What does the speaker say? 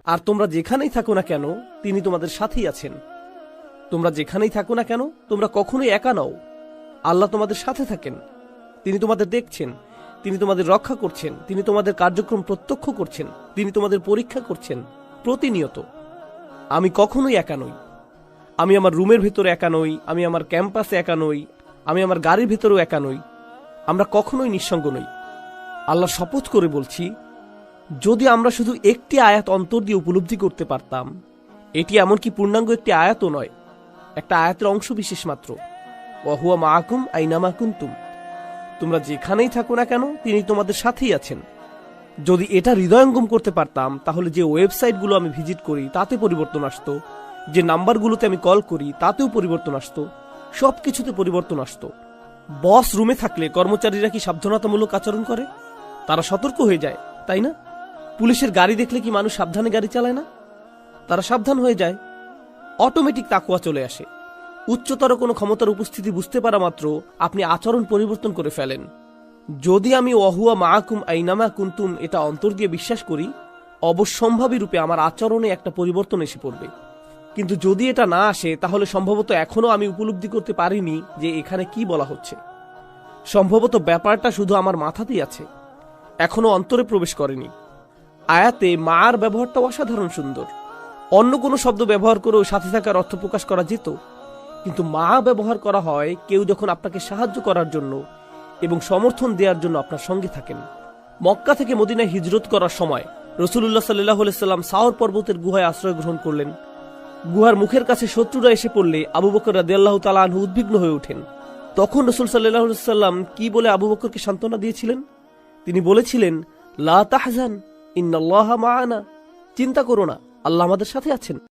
আর তোমরা যেখানেই থাকো না কেন তিনি তোমাদের সাথেই আছেন। তোমরা যেখানেই থাকো না কেন তোমরা কখনোই একা নও। আল্লাহ তোমাদের সাথে থাকেন। তিনি তোমাদের দেখছেন, তিনি তোমাদের রক্ষা করছেন, তিনি তোমাদের কার্যক্রম প্রত্যক্ষ করছেন, তিনি তোমাদের পরীক্ষা করছেন প্রতিনিয়ত। আমি কখনোই একা নই। আমি আমার রুমের ভেতরে একা নই, আমি আমার ক্যাম্পাসে একা নই, আমি আমার গাড়ির ভেতরেও একা নই। আমরা কখনোই নিঃসঙ্গ নই। আল্লাহ শপথ করে বলছি, যদি আমরা শুধু একটি আয়াত অন্তর দিয়ে উপলব্ধি করতে পারতাম, এটি এমনকি পূর্ণাঙ্গ একটি আয়াতও নয়, একটা আয়াতের অংশ বিশেষ মাত্র। ওয়াহুয়া মাআকুম আইনামা কুনতুম, তোমরা যেখানেই থাকো না কেন তিনি তোমাদের সাথেই আছেন। যদি এটা হৃদয়ঙ্গম করতে পারতাম, তাহলে যে ওয়েবসাইটগুলো আমি ভিজিট করি তাতে পরিবর্তন আসতো, যে নাম্বারগুলোতে আমি কল করি তাতেও পরিবর্তন আসতো, সবকিছুতে পরিবর্তন আসতো। বস রুমে থাকলে কর্মচারীরা কি সাবধানতামূলক আচরণ করে? তারা সতর্ক হয়ে যায়, তাই না? পুলিশের গাড়ি দেখলে কি মানুষ সাবধানে গাড়ি চালায় না? তারা সাবধান হয়ে যায়। অটোমেটিক তাকওয়া চলে আসে। উচ্চতর কোনো ক্ষমতার উপস্থিতি বুঝতে পারা মাত্র আপনি আচরণ পরিবর্তন করে ফেলেন। যদি আমি ওয়াহুয়া মাআকুম আইনামা কুনতুম এটা অন্তর দিয়ে বিশ্বাস করি, অবশ্যম্ভাবী রূপে আমার আচরণে একটা পরিবর্তন এসে পড়বে। কিন্তু যদি এটা না আসে, তাহলে সম্ভবত এখনো আমি উপলব্ধি করতে পারিনি যে এখানে কি বলা হচ্ছে। সম্ভবত ব্যাপারটা শুধু আমার মাথাতেই আছে, এখনো অন্তরে প্রবেশ করেনি। আয়াতে মার ব্যবহারটা অসাধারণ সুন্দর। অন্য কোনো শব্দ ব্যবহার করেও সাথে থাকার অর্থ প্রকাশ করা যেত, কিন্তু মা ব্যবহার করা হয় কেউ যখন আপনাকে সাহায্য করার জন্য এবং সমর্থন দেওয়ার জন্য আপনার সঙ্গে থাকেন। মক্কা থেকে মদিনায় হিজরত করার সময় রাসূলুল্লাহ সাল্লাল্লাহু আলাইহি সাল্লাম সাওর পর্বতের গুহায় আশ্রয় গ্রহণ করলেন। গুহার মুখের কাছে শত্রুরা এসে পড়লে আবু বকর রাদিয়াল্লাহু তাআলা আনহু উদ্বিগ্ন হয়ে ওঠেন। তখন রাসূল সাল্লাল্লাহু আলাইহি সাল্লাম কি বলে আবু বকরকে সান্ত্বনা দিয়েছিলেন? তিনি বলেছিলেন, লা তাহজান ইন্নাল্লাহা মা'ানা, চিন্তা করো না, আল্লাহ আমাদের সাথে আছেন।